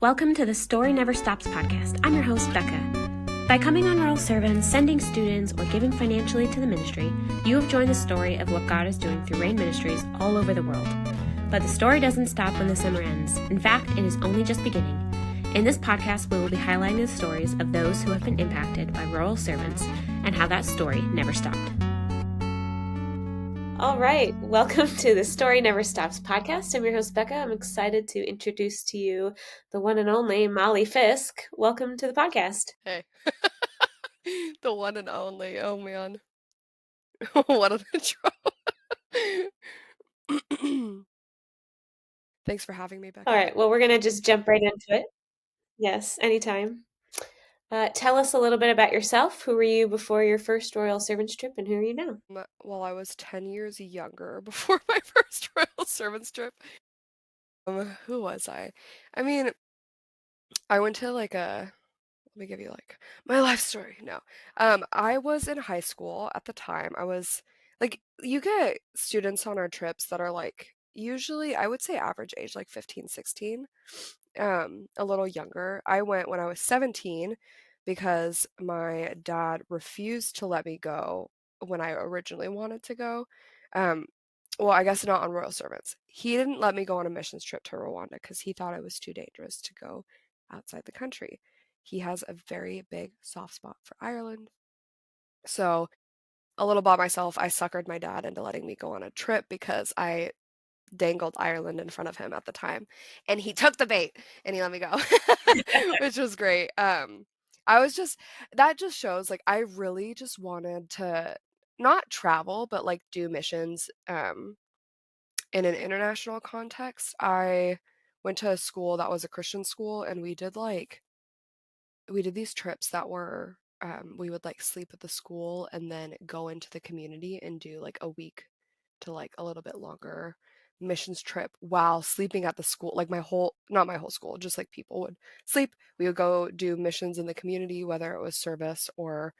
Welcome to the Story Never Stops podcast. I'm your host, Becca. By coming on Rural Servants, sending students, or giving financially to the ministry, you have joined the story of what God is doing through Rain Ministries all over the world. But the story doesn't stop when the summer ends. In fact, it is only just beginning. In this podcast, we will be highlighting the stories of those who have been impacted by rural servants and how that story never stopped. All right, welcome to the Story Never Stops podcast. I'm your host, Becca. I'm excited to introduce to you the one and only Molly Fisk. Welcome to the podcast. Hey. The one and only. Oh, man. What an intro. Thanks for having me, Becca. All right, well, we're going to just jump right into it. Yes, anytime. Tell us a little bit about yourself. Who were you before your first Royal Servants trip, and who are you now? Well, I was 10 years younger before my first Royal Servants trip. Who was I? I mean, I went to let me give you my life story. No. I was in high school at the time. I was you get students on our trips that are usually I would say average age 15, 16. A little younger. I went when I was 17 because my dad refused to let me go when I originally wanted to go. Um, well, I guess not on Royal Servants. He didn't let me go on a missions trip to Rwanda because he thought it was too dangerous to go outside the country. He has a very big soft spot for Ireland. So, a little by myself, I suckered my dad into letting me go on a trip because I dangled Ireland in front of him at the time, and he took the bait and he let me go, which was great. I was just that just shows I really just wanted to not travel, but do missions in an international context. I went to a school that was a Christian school, and we did these trips that were we would sleep at the school and then go into the community and do a week to a little bit longer missions trip while sleeping at the school. Not my whole school, just people would sleep. We would go do missions in the community, whether it was service or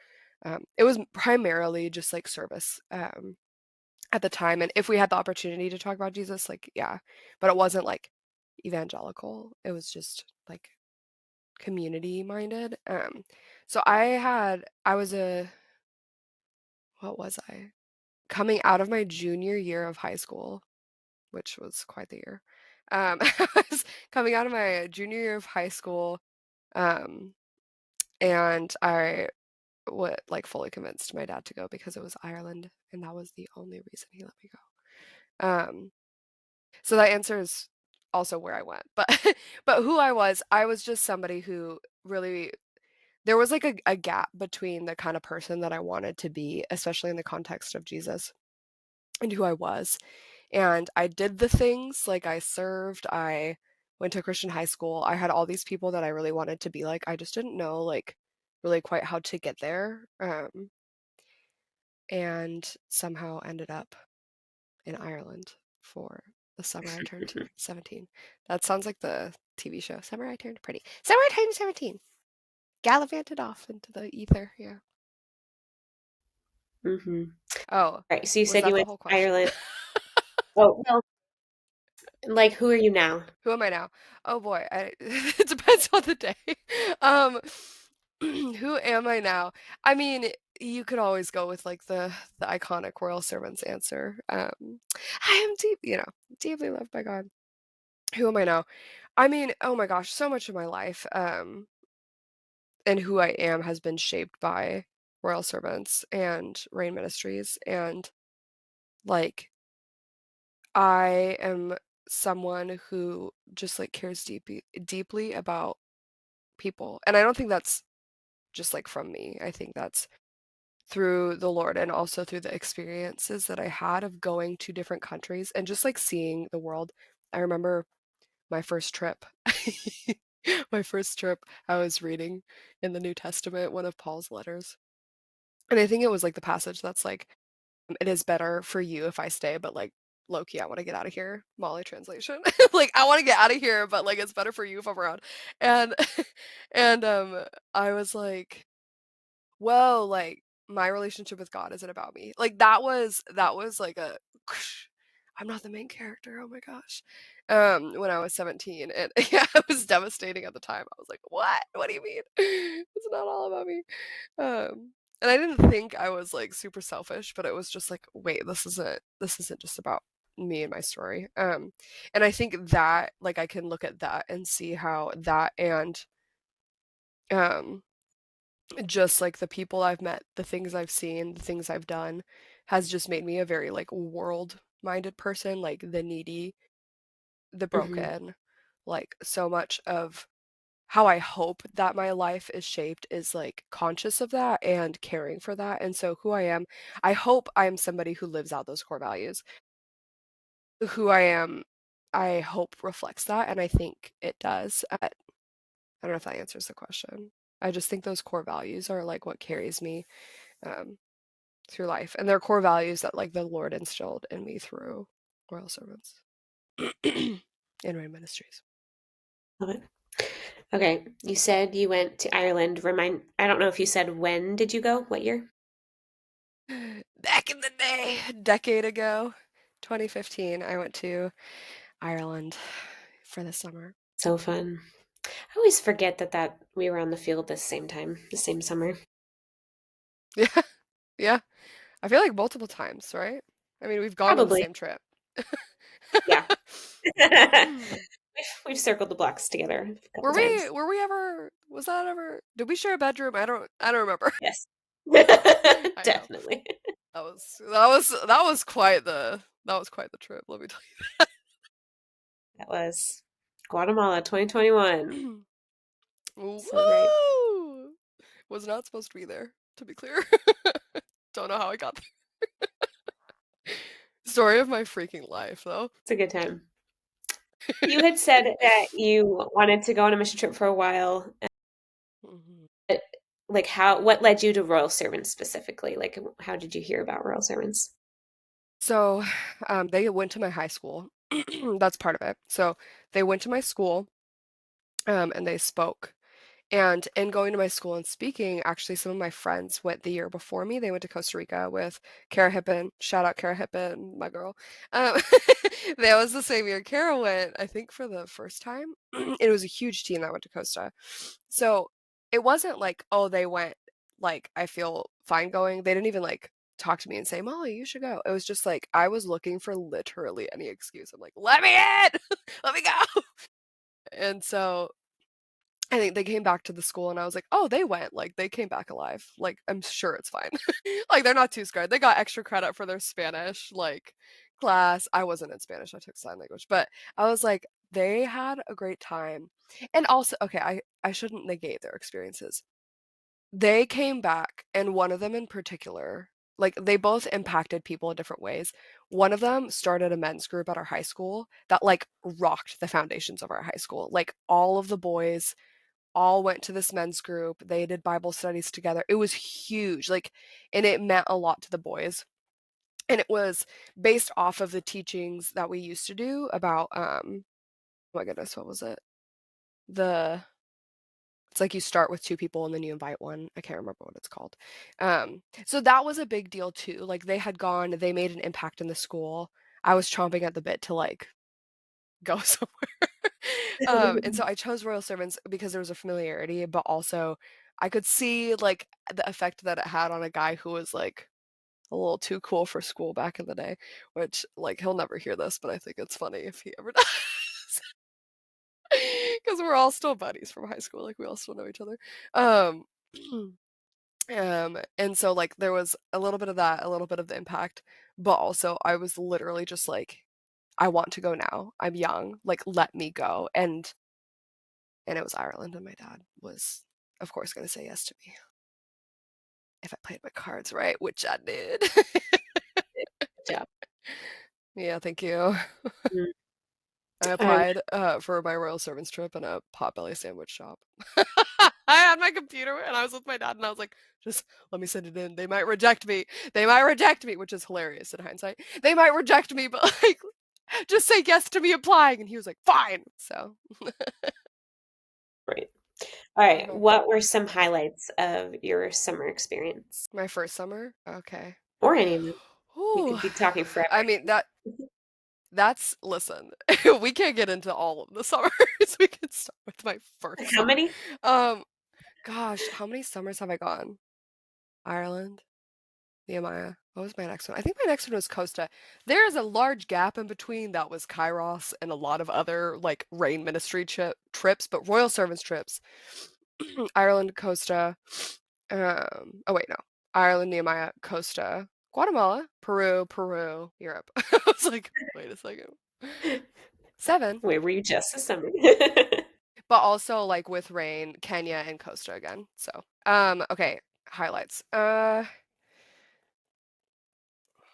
it was primarily just service at the time. And if we had the opportunity to talk about Jesus, yeah, but it wasn't evangelical. It was just community minded. So I was what was I? Coming out of my junior year of high school, which was quite the year. I was coming out of my junior year of high school, um, and I would fully convinced my dad to go because it was Ireland, and that was the only reason he let me go. So that answers also where I went, but but who I was just somebody who really there was a gap between the kind of person that I wanted to be, especially in the context of Jesus, and who I was. And I did the things, I served, I went to Christian high school. I had all these people that I really wanted to be like. I just didn't know really quite how to get there. And somehow ended up in Ireland for the summer I turned 17. That sounds like the TV show. Summer I turned pretty. Summer I turned 17. Gallivanted off into the ether. Yeah. Mm-hmm. Oh, Right, so you was said you that the went whole to question? Ireland. Oh, well, who are you now? Who am I now? Oh boy, it depends on the day. Um, who am I now? I mean, you could always go with the iconic royal servant's answer. I am deeply loved by God. Who am I now? I mean, oh my gosh, so much of my life, and who I am has been shaped by royal servants and Rain Ministries, and like I am someone who just cares deeply about people. And I don't think that's just from me. I think that's through the Lord and also through the experiences that I had of going to different countries and just seeing the world. I remember my first trip. My first trip, I was reading in the New Testament one of Paul's letters. And I think it was the passage that's it is better for you if I stay, but low key, I want to get out of here. Molly translation. I want to get out of here, but it's better for you if I'm around. And and I was whoa, my relationship with God isn't about me. That was a I'm not the main character. Oh my gosh. when I was 17, and yeah, it was devastating at the time. I was like, "What? What do you mean? It's not all about me." And I didn't think I was like super selfish, but it was just like, "Wait, this isn't just about me and my story." And I think that like I can look at that and see how that and um just like the people I've met, the things I've seen, the things I've done has just made me a very like world-minded person, like the needy, the Hmm. broken, like so much of how I hope that my life is shaped is like conscious of that and caring for that. And so who I am, I hope I'm somebody who lives out those core values. Who I am, I hope reflects that, and I think it does. I don't know if that answers the question. I just think those core values are like what carries me um, through life, and they're core values that like the Lord instilled in me through Royal Servants in Rain Ministries. Love it. Okay, you said you went to Ireland. I don't know if you said when did you go? What year? Back in the day, a decade ago, 2015, I went to Ireland for the summer. So fun. I always forget that we were on the field the same time, the same summer. Yeah, yeah. I feel like multiple times, right? I mean, we've gone on the Probably. same trip. Yeah. We've circled the blocks together a couple Were times. we ever was that ever did we share a bedroom? I don't remember. Yes. I know. Definitely. That was quite the trip, let me tell That was Guatemala 2021. you. So great. Woo! Was not supposed to be there, to be clear. Don't know how I got there. Story of my freaking life, though. It's a good time. You had said that you wanted to go on a mission trip for a while. Mhm. But, like, what led you to Royal Servants specifically? Like, how did you hear about Royal Servants? So, they went to my high school. That's part of it. So, they went to my school, and they spoke. And in going to my school and speaking, actually, some of my friends went the year before me. They went to Costa Rica with Kara Hippen. Shout out Kara Hippen, my girl. Um, that was the same year Kara went, I think, for the first time. It was a huge team that went to Costa. So it wasn't like, oh, they went, like, I feel fine going. They didn't even like talk to me and say, Molly, you should go. It was just like, I was looking for literally any excuse. I'm like, let me in, let me go. And so I think they came back to the school and I was like, "Oh, they went, like, they came back alive. Like, I'm sure it's fine." Like, they're not too scared. They got extra credit for their Spanish, like, class. I wasn't in Spanish, I took sign language, but I was like, "They had a great time." And also okay, I shouldn't negate their experiences. They came back, and one of them in particular, like, they both impacted people in different ways. One of them started a men's group at our high school that, like, rocked the foundations of our high school. Like, all of the boys all went to this men's group. They did Bible studies together. It was huge. Like, and it meant a lot to the boys. And it was based off of the teachings that we used to do about oh my goodness, what was it? The it's like you start with two people and then you invite one. I can't remember what it's called. So that was a big deal too. Like they had gone, they made an impact in the school. I was chomping at the bit to like go somewhere. And so I chose Royal Servants because there was a familiarity, but also I could see like the effect that it had on a guy who was like a little too cool for school back in the day, which like he'll never hear this, but I think it's funny if he ever does. Because we're all still buddies from high school, like we all still know each other. Um, and so like there was a little bit of that, a little bit of the impact, but also I was literally just like, I want to go now. I'm young, like let me go. And it was Ireland, and my dad was, of course, going to say yes to me if I played my cards right, which I did. Good job. Yeah, thank you. Mm. I Um, applied for my Royal Servants trip in a potbelly sandwich shop. I had my computer and I was with my dad and I was like, just let me send it in. They might reject me. They might reject me, which is hilarious in hindsight. They might reject me, but like, just say yes to me applying. And he was like, fine. So, Great. All right. uh-huh. What were some highlights of your summer experience? My first summer. Okay. Or any of them? You Ooh. could be talking forever. I mean, that listen, we can't get into all of the summers. We can start with my first How summer. many? Um, gosh, how many summers have I gone? Ireland, Nehemiah. What was my next one? I think my next one was Costa. There is a large gap in between that was Kairos and a lot of other like rain ministry trips, but royal servants trips. Ireland, Costa. Oh wait, no. Ireland, Nehemiah, Costa, Guatemala, Peru, Europe. I was like, wait a second. 7. Wait, were you just a summer? But also like with rain, Kenya and Costa again. So, okay, highlights. Let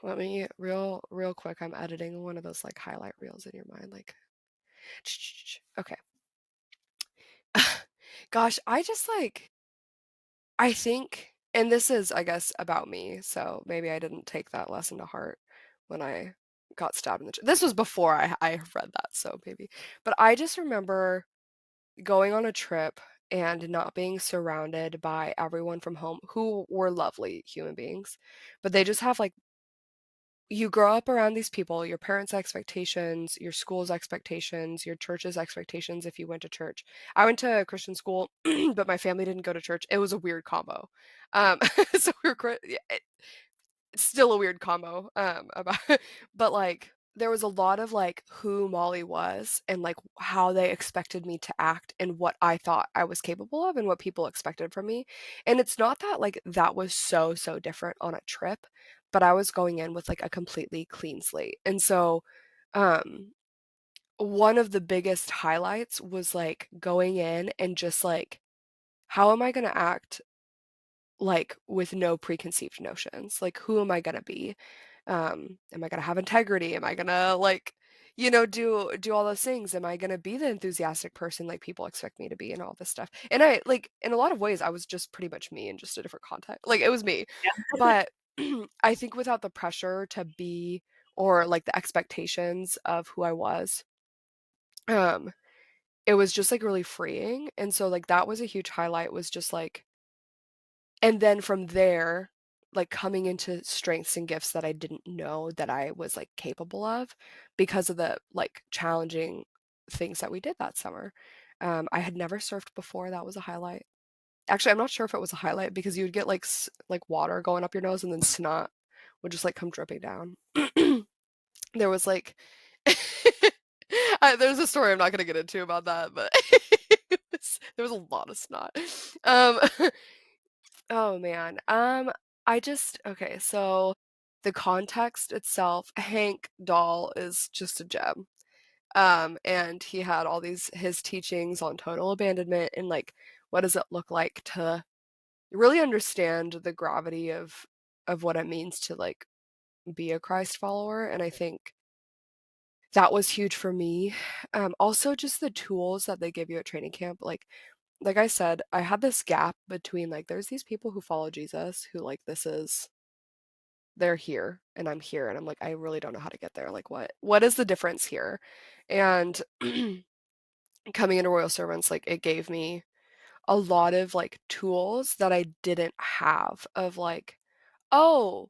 me real quick. I'm editing one of those like highlight reels in your mind, like. Okay. Gosh, I just like I think, and this is, I guess, about me, so maybe I didn't take that lesson to heart when I got stabbed in the chest. This was before I read that, so maybe. But I just remember going on a trip and not being surrounded by everyone from home who were lovely human beings, but they just have like you grow up around these people, your parents' expectations, your school's expectations, your church's expectations if you went to church. I went to a Christian school, but my family didn't go to church. It was a weird combo. So we were yeah, it's still a weird combo about but like there was a lot of like who Molly was and like how they expected me to act and what I thought I was capable of and what people expected from me. And it's not that like that was so different on a trip, but I was going in with like a completely clean slate. And so um one of the biggest highlights was like going in and just like how am I going to act like with no preconceived notions. Like who am I gonna be? Am I gonna have integrity? Am I gonna like, do all those things? Am I gonna be the enthusiastic person like people expect me to be and all this stuff? And I like in a lot of ways I was just pretty much me in just a different context. Like it was me. But I think without the pressure to be or like the expectations of who I was, um, it was just like really freeing. And so like that was a huge highlight was just like and then from there, like coming into strengths and gifts that I didn't know that I was like capable of because of the like challenging things that we did that summer. I had never surfed before. That was a highlight. Actually, I'm not sure if it was a highlight because you would get like like water going up your nose and then snot would just like come dripping down. There was like there's a story I'm not gonna get into about that, but there was a lot of snot. Um, Oh man. I just okay, so the context itself, Hank Doll is just a gem. And he had all these his teachings on total abandonment and like what does it look like to really understand the gravity of what it means to like be a Christ follower. And I think that was huge for me. Also just the tools that they give you at training camp, like I said, I had this gap between like there's these people who follow Jesus who like this is they're here and I'm here and I'm like I really don't know how to get there. Like what is the difference here? And coming into Royal Servants like it gave me a lot of like tools that I didn't have of like oh,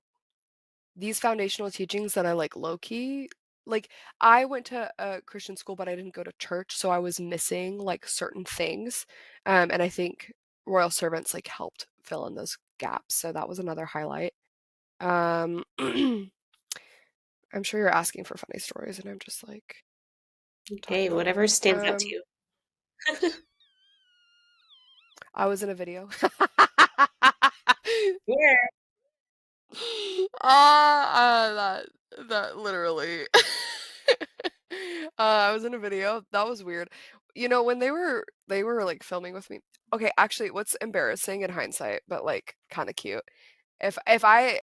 these foundational teachings that I like low key like I went to a Christian school but I didn't go to church so I was missing like certain things and I think Royal Servants like helped fill in those gaps so that was another highlight I'm sure you're asking for funny stories and I'm just like Hey, talking about whatever them stands out to you. I was in a video Yeah. that literally. I was in a video. That was weird. You know, when they were like filming with me. Okay, actually, what's embarrassing in hindsight, but like kind of cute. If I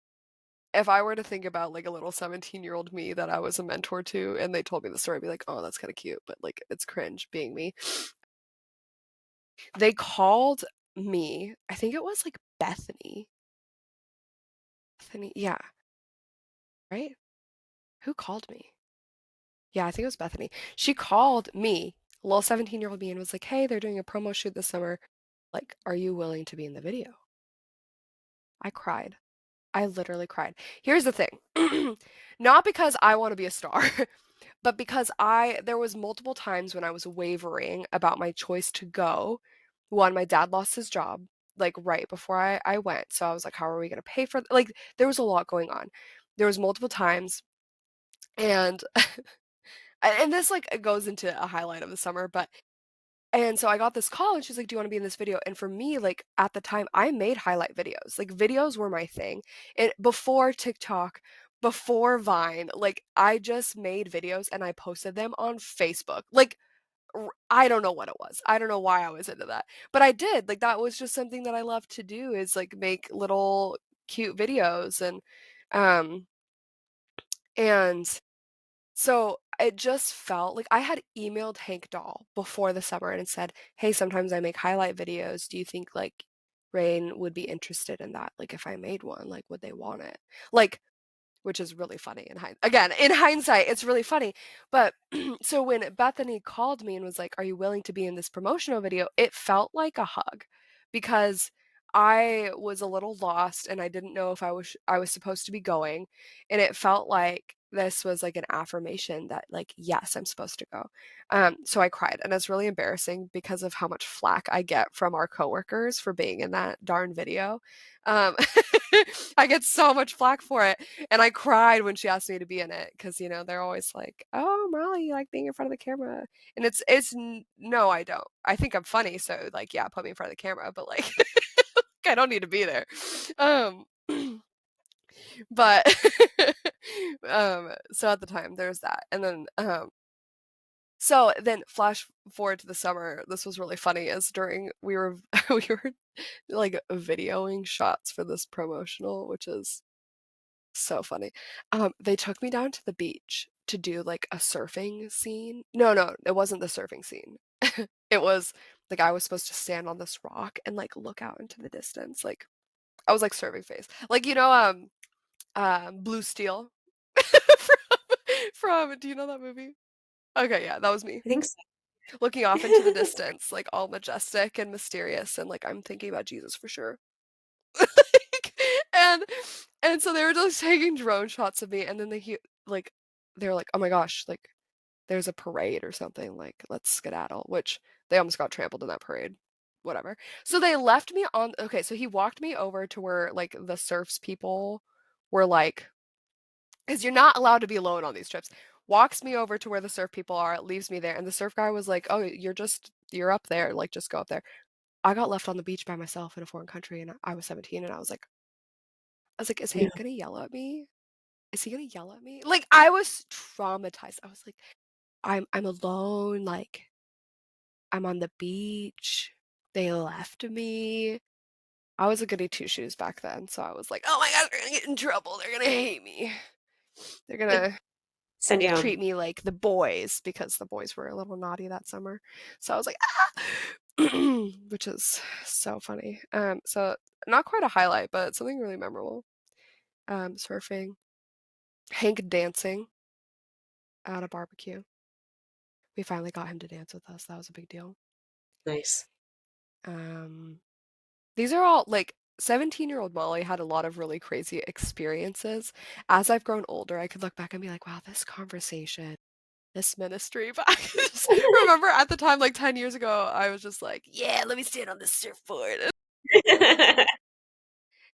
were to think about like a little 17-year-old me that I was a mentor to, and they told me the story, I'd be like, oh, that's kind of cute, but like it's cringe being me. They called me. I think it was like Bethany. Bethany, yeah, right? Who called me? Yeah, I think it was Bethany. She called me, little 17-year-old me, and was like, "Hey, they're doing a promo shoot this summer. Like, are you willing to be in the video?" I cried. I literally cried. Here's the thing. Not because I want to be a star, But because there was multiple times when I was wavering about my choice to go. One, my dad lost his job like right before I went. So I was like, how are we going to pay for like there was a lot going on. There was multiple times and and this like it goes into a highlight of the summer, but and so I got this call and she's like, "Do you want to be in this video?" And for me, like at the time, I made highlight videos. Like videos were my thing. And before TikTok, before Vine, like I just made videos and I posted them on Facebook. Like I don't know what it was. I don't know why I was into that. But I did. Like that was just something that I love to do is like make little cute videos um and so it just felt like I had emailed Hank Dahl before the summer and said, "Hey, sometimes I make highlight videos. Do you think like Rain would be interested in that? Like if I made one, like would they want it?" Like which is really funny again, in hindsight, it's really funny. But so when Bethany called me and was like, "Are you willing to be in this promotional video?" It felt like a hug because I was a little lost and I didn't know if I was supposed to be going, and it felt like this was like an affirmation that like yes, I'm supposed to go. So I cried, and it's really embarrassing because of how much flack I get from our coworkers for being in that darn video. Um, I get so much flack for it. And I cried when she asked me to be in it because, they're always like, "Oh, Molly, you like being in front of the camera?" And no, I don't. I think I'm funny, so like, yeah, put me in front of the camera, but like, I don't need to be there. Um, but so at the time there's that, and then so then flash forward to the summer. This was really funny. As during we were we were like videoing shots for this promotional, which is so funny. They took me down to the beach to do like a surfing scene. No, no, it wasn't the surfing scene. It was like I was supposed to stand on this rock and like look out into the distance. Like I was like surfing face. Like Blue Steel from do you know that movie? Okay, yeah, that was me. I think so. Looking off into the distance, like all majestic and mysterious, and like I'm thinking about Jesus for sure. Like, and so they were just taking drone shots of me, and then like they were like, "Oh my gosh, like there's a parade or something, like let's skedaddle," which they almost got trampled in that parade. Whatever. So they left me on okay, so he walked me over to where like the surfs people were like, because you're not allowed to be alone on these trips. Walks me over to where the surf people are, leaves me there, and the surf guy was like, "Oh, you're up there, like just go up there." I got left on the beach by myself in a foreign country, and I was 17, and I was like, "Is Yeah. Hank gonna yell at me? Is he gonna yell at me?" Like I was traumatized. I was like, I'm alone, like I'm on the beach. They left me. I was a goody two shoes back then, so I was like, "Oh my god, they're gonna get in trouble. They're gonna hate me. They're Like, gonna send you home. treat me like the boys because the boys were a little naughty that summer." So I was like, ah! Which is so funny. So not quite a highlight, but something really memorable. Surfing, Hank dancing at a barbecue. We finally got him to dance with us. That was a big deal. Nice. Um, these are all like 17-year-old Molly had a lot of really crazy experiences. As I've grown older, I could look back and be like, wow, this conversation, this ministry. But I just remember at the time, like 10 years ago, I was just like, yeah, let me stand on this surfboard.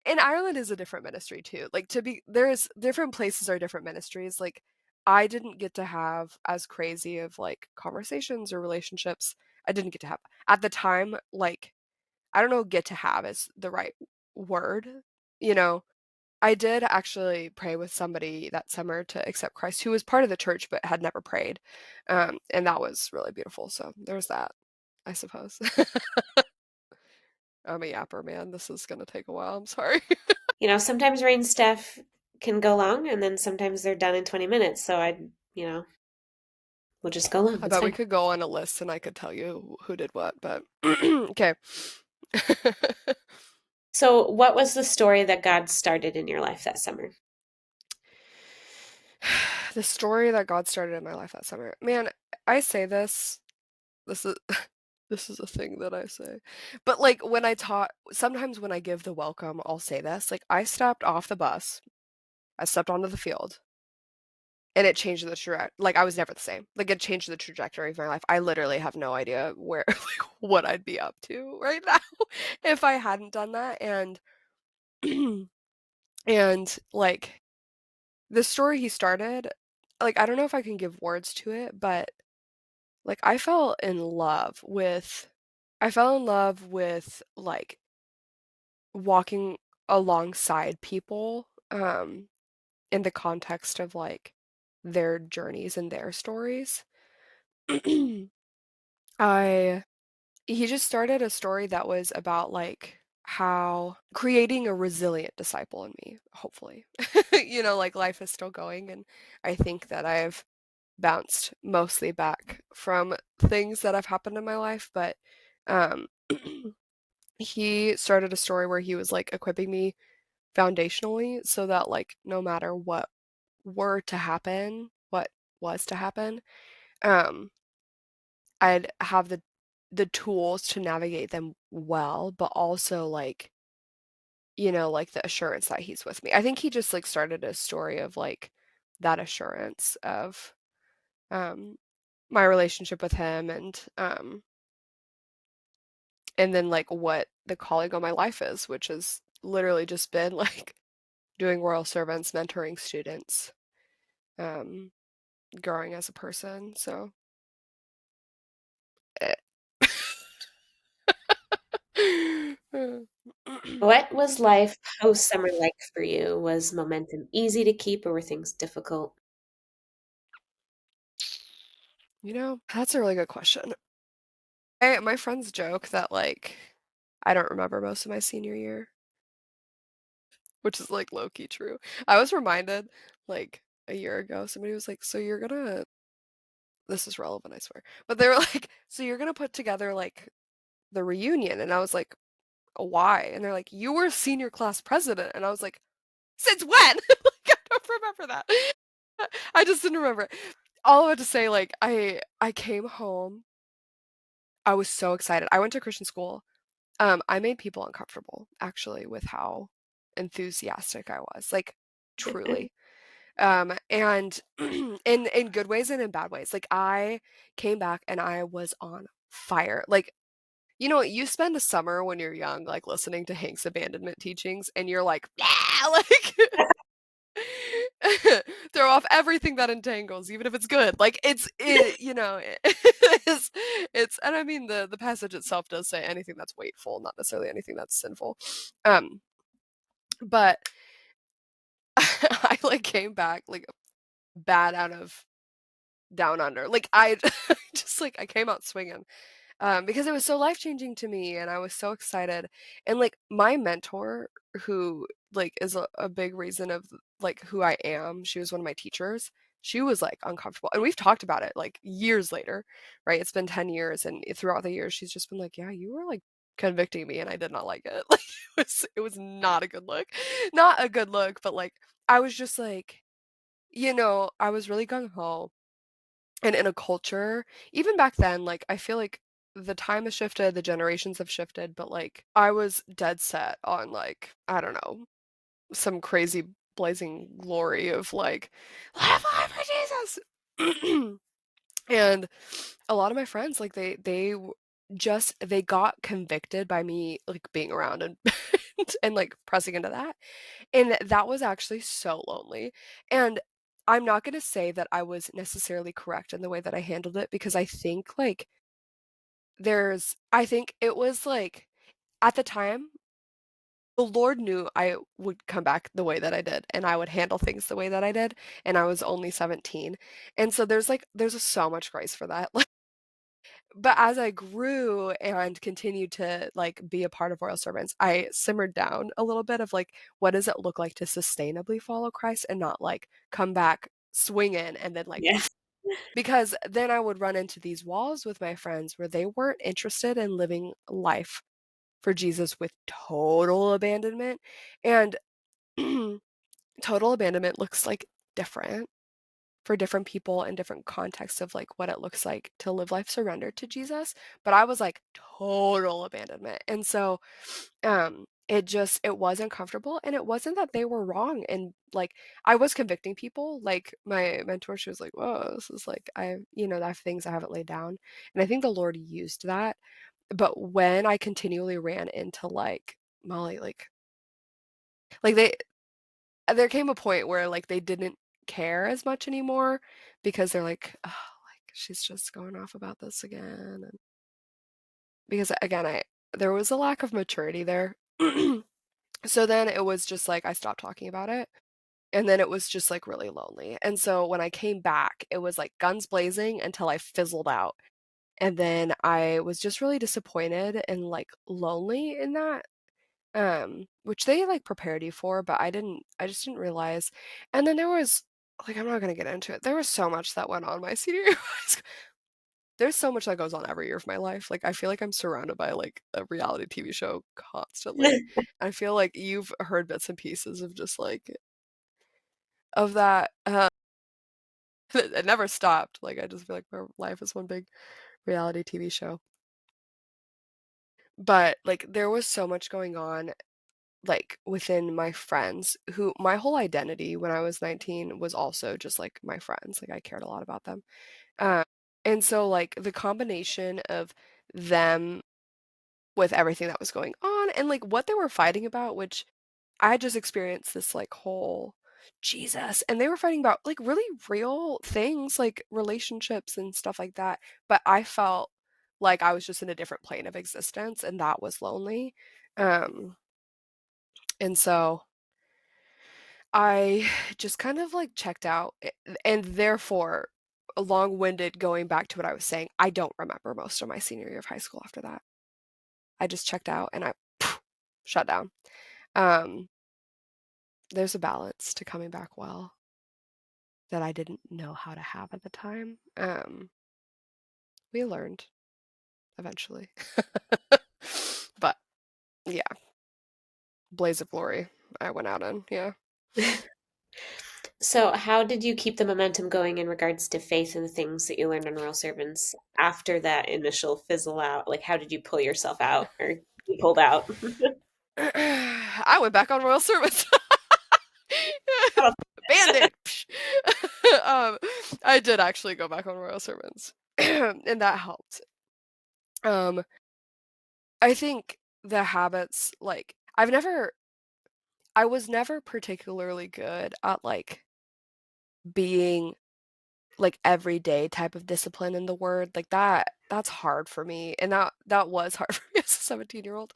And Ireland is a different ministry too. Like there's different places are different ministries. Like I didn't get to have as crazy of like conversations or relationships. I didn't get to have at the time, like I don't know, get to have is the right word. You know, I did actually pray with somebody that summer to accept Christ who was part of the church but had never prayed. And that was really beautiful. So there's that, I suppose. I'm a yapper, man. This is gonna take a while. I'm sorry. Sometimes rain stuff can go long, and then sometimes they're done in 20 minutes. So you know, we'll just go long. I It's bet we fine. could go on a list and I could tell you who did what, but okay. So, what was the story that God started in your life that summer? The story that God started in my life that summer. Man, I say this is this is a thing that I say. But like when I taught sometimes when I give the welcome, I'll say this. Like I stepped off the bus, I stepped onto the field, and it changed the like, I was never the same. Like, it changed the trajectory of my life. I literally have no idea where like, what I'd be up to right now if I hadn't done that, and and, like, the story he started, like, I don't know if I can give words to it, but, like, I fell in love with, like, walking alongside people, in the context of, like, their journeys and their stories. I He just started a story that was about, like, how creating a resilient disciple in me, hopefully. Like, life is still going, and I think that I've bounced mostly back from things that have happened in my life, but, um, he started a story where he was, like, equipping me foundationally so that, like, no matter what was to happen, um, I'd have the tools to navigate them well, but also, like, like, the assurance that he's with me. I think he just, like, started a story of, like, that assurance of, um, my relationship with him, and then, like, what the calling of my life is, which has literally just been, like, doing royal servants, mentoring students, um, growing as a person, so, eh What was life post summer like for you? Was momentum easy to keep or were things difficult? That's a really good question. My friends joke that, like, I don't remember most of my senior year, which is, like, low key true. I was reminded, like, a year ago, somebody was like, "So you're gonna" this is relevant, I swear, but they were like, "So you're gonna put together, like, the reunion," and I was like, "Why?" And they're like, "You were senior class president," and I was like, "Since when?" Like, I don't remember that. I just didn't remember it. All I had to say, like, I came home, I was so excited. I went to Christian school. I made people uncomfortable, actually, with how enthusiastic I was, like, truly. And in good ways and in bad ways. Like, I came back and I was on fire. Like, you spend a summer when you're young, like, listening to Hank's abandonment teachings, and you're like, "Yeah!" Like, throw off everything that entangles, even if it's good. Like, it's and I mean, the passage itself does say anything that's weightful, not necessarily anything that's sinful. Um, but I, like, came back, like, bad out of down under. Like, I just, like, I came out swinging. Because it was so life-changing to me, and I was so excited. And, like, my mentor, who, like, is a big reason of, like, who I am, she was one of my teachers, she was, like, uncomfortable, and we've talked about it, like, years later, right? It's been 10 years, and throughout the years, she's just been like, "Yeah, you were, like, convicting me, and I did not like it." Like, it was not a good look. Not a good look, but, like, I was just like, I was really gung ho. And in a culture even back then, like, I feel like the time has shifted, the generations have shifted, but, like, I was dead set on, like, I don't know, some crazy blazing glory of, like, "Live life for Jesus!" And a lot of my friends, like, they got convicted by me, like, being around and and, like, pressing into that. And that was actually so lonely. And I'm not gonna say that I was necessarily correct in the way that I handled it because I think, like, I think it was, like, at the time, the Lord knew I would come back the way that I did, and I would handle things the way that I did, and I was only 17. And so there's so much grace for that. But as I grew and continued to, like, be a part of Royal Servants, I simmered down a little bit of, like, what does it look like to sustainably follow Christ and not, like, come back swinging and then, like, Yes. because then I would run into these walls with my friends where they weren't interested in living life for Jesus with total abandonment, and total abandonment looks, like, different for different people in different contexts of, like, what it looks like to live life surrendered to Jesus, but I was, like, total abandonment, and so, it wasn't comfortable, and it wasn't that they were wrong, and, like, I was convicting people, like, my mentor, she was like, "Whoa, this is like I have things I haven't laid down," and I think the Lord used that, but when I continually ran into, like, Molly, like, there came a point where, like, they didn't care as much anymore because they're like, "Oh, like, she's just going off about this again," and because, again, I there was a lack of maturity there. So then it was just like I stopped talking about it, and then it was just, like, really lonely, and so when I came back, it was, like, guns blazing until I fizzled out, and then I was just really disappointed and, like, lonely in that, which they, like, prepared you for, but I just didn't realize, and then there was like, I'm not gonna get into it, there was so much that went on my senior year of high school. There's so much that goes on every year of my life, like, I feel like I'm surrounded by, like, a reality TV show constantly. I feel like you've heard bits and pieces of just, like of that, it never stopped, like, I just feel like my life is one big reality TV show. But, like, there was so much going on, like, within my friends who my whole identity when I was 19 was also just, like, my friends, like, I cared a lot about them. Um, and so, like, the combination of them with everything that was going on and, like, what they were fighting about, which I had just experienced this, like, whole Jesus, and they were fighting about, like, really real things, like relationships and stuff like that, but I felt like I was just in a different plane of existence, and that was lonely. Um, and so I just kind of, like, checked out, and therefore, long-winded going back to what I was saying, I don't remember most of my senior year of high school after that. I just checked out and I shut down. Um, there's a balance to coming back well that I didn't know how to have at the time. We learned eventually. But yeah, blaze of glory I went out in, yeah. So, how did you keep the momentum going in regards to faith and the things that you learned on Royal Servants after that initial fizzle out? Like, how did you pull yourself out or you pulled out? I went back on Royal Service. Oh, Band-Aid. Um, I did actually go back on Royal Servants, and that helped. Um, I think the habits, like, I was never particularly good at, like, being, like, everyday type of discipline in the word, like, that's hard for me, and that was hard for me as a 17-year-old.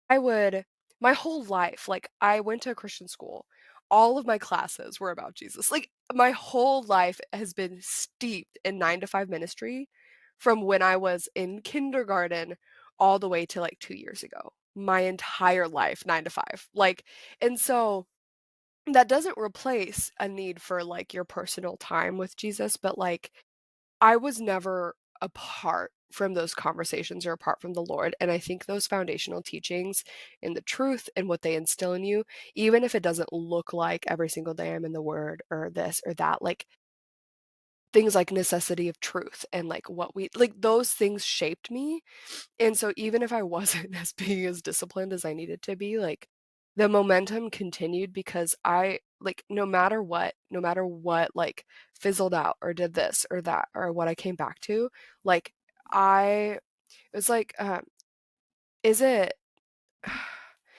I would my whole life, like, I went to a Christian school. All of my classes were about Jesus. Like, my whole life has been steeped in 9 to 5 ministry from when I was in kindergarten all the way to, like, 2 years ago. My entire life, 9 to 5. Like, and so that doesn't replace a need for, like, your personal time with Jesus, but, like, I was never apart from those conversations or apart from the Lord, and I think those foundational teachings and the truth and what they instill in you, even if it doesn't look like every single day I'm in the Word or this or that, like, things like necessity of truth and, like, what we like, those things shaped me, and so even if I wasn't as being as disciplined as I needed to be, like, the momentum continued because no matter what, like, fizzled out or did this or that or what I came back to, like, I it was like, is it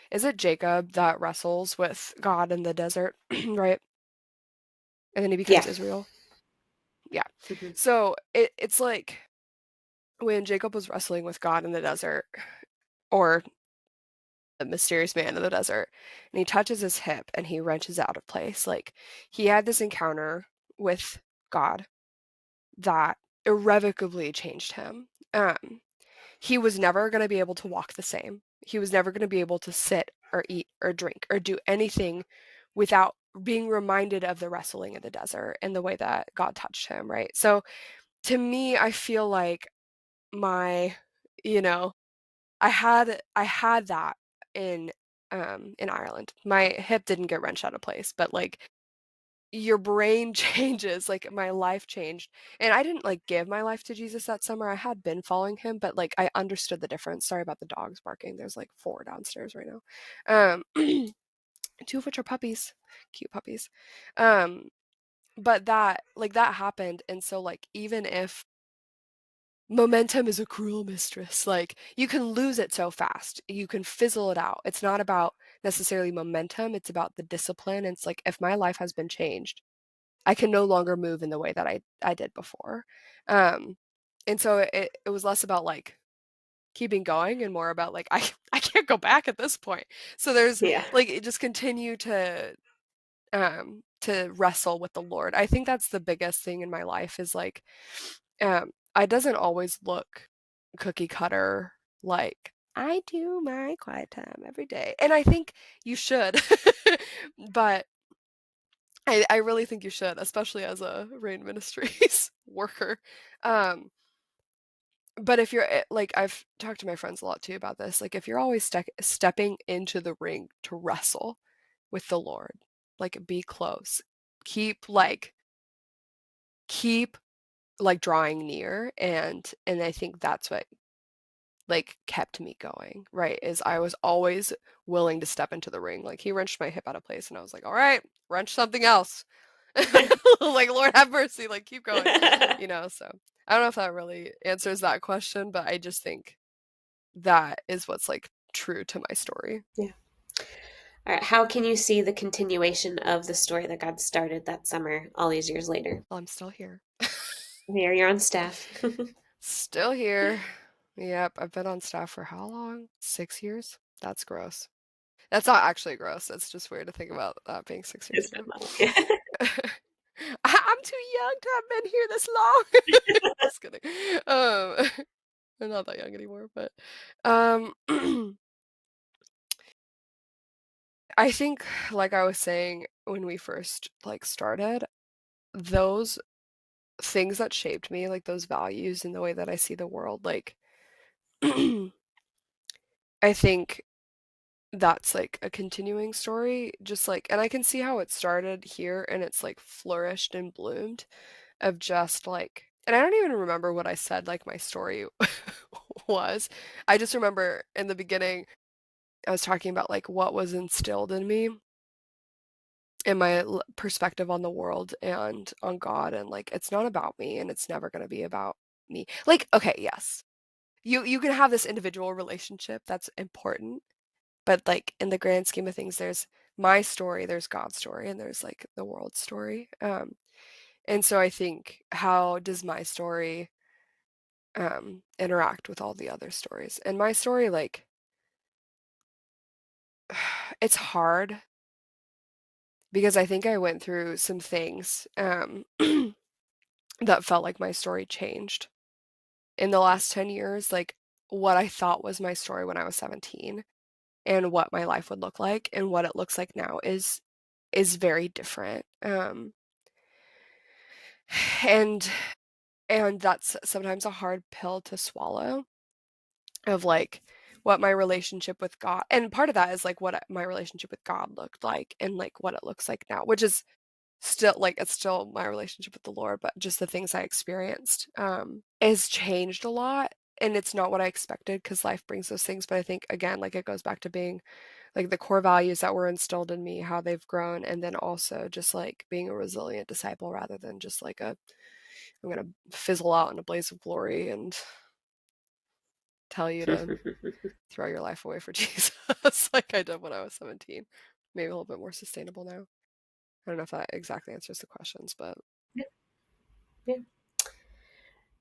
is it Jacob that wrestles with God in the desert, right? And then he becomes yeah. Israel? Yeah. Mhm. So, it's like when Jacob was wrestling with God in the desert, or the mysterious man in the desert, and he touches his hip and he wrenches out of place. Like, he had this encounter with God that irrevocably changed him. He was never going to be able to walk the same. He was never going to be able to sit or eat or drink or do anything without being reminded of the wrestling in the desert and the way that God touched him, right? So to me, I feel like my, you know, I had that in Ireland. My hip didn't get wrenched out of place, but, like, your brain changes, like, my life changed, and I didn't, like, give my life to Jesus that summer. I had been following him, but, like, I understood the difference. Sorry about the dogs barking. There's, like, 4 downstairs right now. 2 of which are puppies, cute puppies. Um, but that happened, and so, like, even if momentum is a cruel mistress, like, you can lose it so fast. You can fizzle it out. It's not about necessarily momentum, it's about the discipline. It's like, if my life has been changed, I can no longer move in the way that I did before. Um, and so it was less about, like, keeping going and more about, like, I can't go back at this point. So there's, Yeah. like, it just continue to wrestle with the Lord. I think that's the biggest thing in my life is, like, it doesn't always look cookie cutter, like, I do my quiet time every day. And I think you should. But I really think you should, especially as a Rain Ministries worker. Um, but if you're like, I've talked to my friends a lot too about this. Like, if you're always stepping into the ring to wrestle with the Lord, like, be close, keep like keep like drawing near, and I think that's what, like, kept me going, right? Is I was always willing to step into the ring. Like, he wrenched my hip out of place, and I was like, all right, wrench something else. Like, Lord have mercy, like, keep going, so I don't know if that really answers that question, but I just think that is what's, like, true to my story. Yeah. All right. How can you see the continuation of the story that God started that summer all these years later? Well, I'm still here. Here, you're on staff. Still here. Yep, I've been on staff for how long? 6 years? That's gross. That's not actually gross. That's just weird to think about that being 6 years It's ago. been long. I'm too young to have been here this long. Just kidding. I'm not that young anymore, but um, I think, like I was saying when we first, like, started, those things that shaped me, like, those values and the way that I see the world, like, I think that's, like, a continuing story, just, like, and I can see how it started here and it's, like, flourished and bloomed of just, like, and I don't even remember what I said, like, my story was. I just remember in the beginning, I was talking about, like, what was instilled in me and my perspective on the world and on God, and, like, it's not about me and it's never gonna be about me. Like, okay, yes, you can have this individual relationship, that's important, but, like, in the grand scheme of things, there's my story, there's God's story, and there's, like, the world's story. And so I think, how does my story interact with all the other stories? And my story, like, it's hard because I think I went through some things that felt like my story changed in the last 10 years. Like, what I thought was my story when I was 17 and what my life would look like and what it looks like now is very different. And and that's sometimes a hard pill to swallow, of, like, what my relationship with God, and part of that is, like, what my relationship with God looked like and, like, what it looks like now, which is still, like, it's still my relationship with the Lord, but just the things I experienced, has changed a lot, and it's not what I expected because life brings those things, but I think, again, like, it goes back to being, like, the core values that were instilled in me, how they've grown, and then also just, like, being a resilient disciple rather than just, like, I'm gonna fizzle out in a blaze of glory and tell you to throw your life away for Jesus like I did when I was 17. Maybe a little bit more sustainable now. I don't know if that exactly answers the questions, but Yeah. Yeah.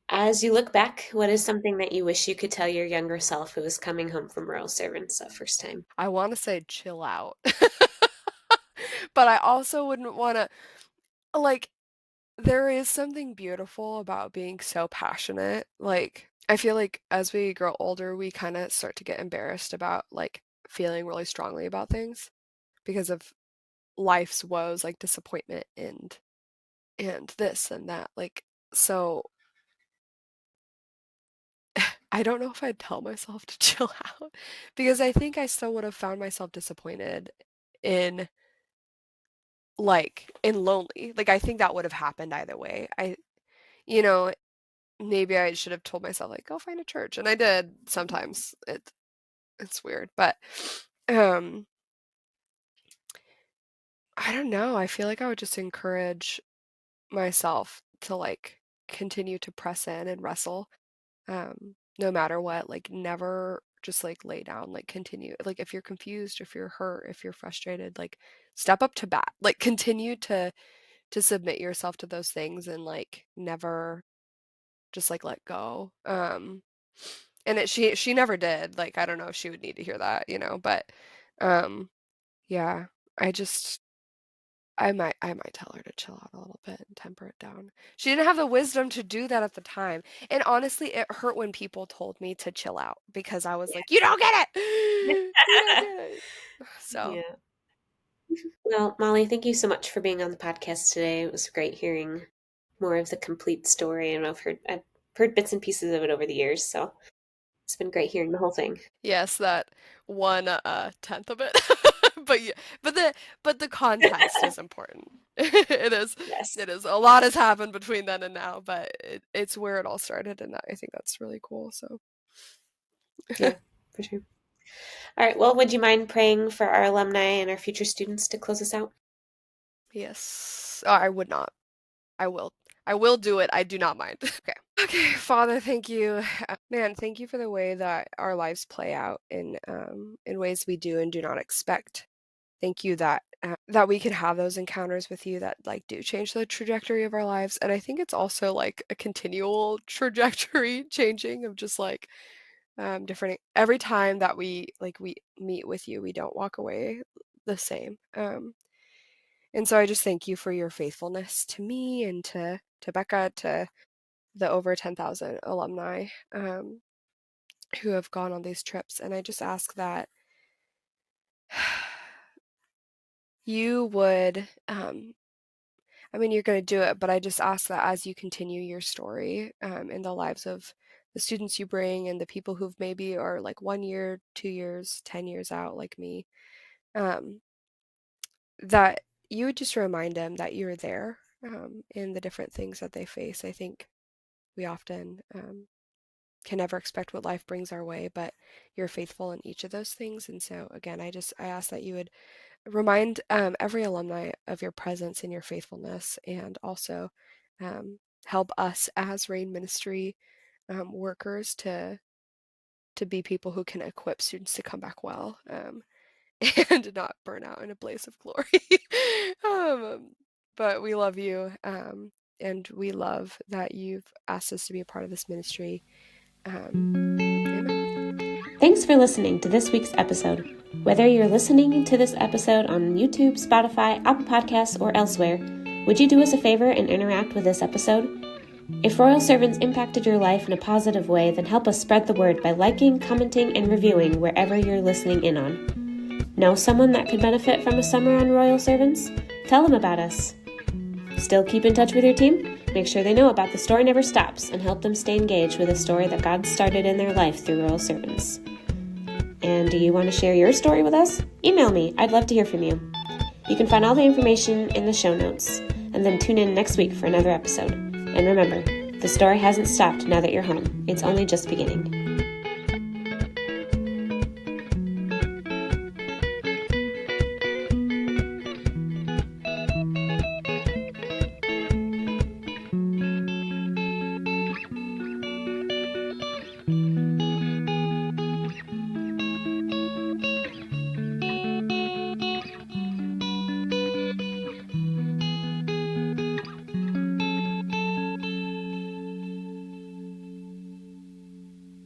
As you look back, what is something that you wish you could tell your younger self who was coming home from rural servants that first time? I want to say chill out. But I also wouldn't want to, like, there is something beautiful about being so passionate. Like, I feel like as we grow older, we kind of start to get embarrassed about, like, feeling really strongly about things because of life's woes, like disappointment and this and that. Like, so I don't know if I'd tell myself to chill out because I think I still would have found myself disappointed in like and lonely. Like I think that would have happened either way. You know, maybe I should have told myself like go find a church, and I did sometimes. It's weird, but um I don't know. I feel like I would just encourage myself to like continue to press in and wrestle, no matter what. Like never just like lay down. Like continue. Like if you're confused, if you're hurt, if you're frustrated, like step up to bat. Like continue to submit yourself to those things and like never just like let go. And she never did. Like I don't know if she would need to hear that, but um yeah, I just I might tell her to chill out a little bit and temper it down. She didn't have the wisdom to do that at the time. And honestly, it hurt when people told me to chill out because I was like, "You don't get it. You don't get it." So, Yeah. Well, Molly, thank you so much for being on the podcast today. It was great hearing more of the complete story, and I've heard bits and pieces of it over the years, so it's been great hearing the whole thing. yes, that 1/10 of it. But yeah, but the context is important. It is. Yes. It is. A lot has happened between then and now, but it's where it all started, and I think that's really cool. So, Yeah, for sure. All right. Well, would you mind praying for our alumni and our future students to close us out? yes. I would not. I will. I will do it. I do not mind. Okay. Okay, Father, thank you. Man, thank you for the way that our lives play out in ways we do and do not expect. Thank you that we can have those encounters with you that like do change the trajectory of our lives. And I think it's also like a continual trajectory changing of just like different every time that we meet with you, we don't walk away the same. And so I just thank you for your faithfulness to me and to Becca, to the over 10,000 alumni who have gone on these trips. And I just ask that you would, I mean, you're going to do it, but I just ask that as you continue your story in the lives of the students you bring and the people who've maybe are like 1 year, 2 years, 10 years out, like me, um, that you would just remind them that you're there in the different things that they face. I think we often can never expect what life brings our way, but you're faithful in each of those things. And so again, I ask that you would remind every alumni of your presence and your faithfulness, and also help us as Rain Ministry workers to be people who can equip students to come back well, and not burn out in a blaze of glory. But we love you, and we love that you've asked us to be a part of this ministry. Amen. Thanks for listening to this week's episode. Whether you're listening to this episode on YouTube, Spotify, Apple Podcasts, or elsewhere, would you do us a favor and interact with this episode? If Royal Servants impacted your life in a positive way, then help us spread the word by liking, commenting, and reviewing wherever you're listening in on. Know someone that could benefit from a summer on Royal Servants? Tell them about us. Still keep in touch with your team? Make sure they know about The Story Never Stops and help them stay engaged with a story that God started in their life through Royal Servants. And do you want to share your story with us? Email me. I'd love to hear from you. You can find all the information in the show notes, and then tune in next week for another episode. And remember, the story hasn't stopped now that you're home. It's only just beginning.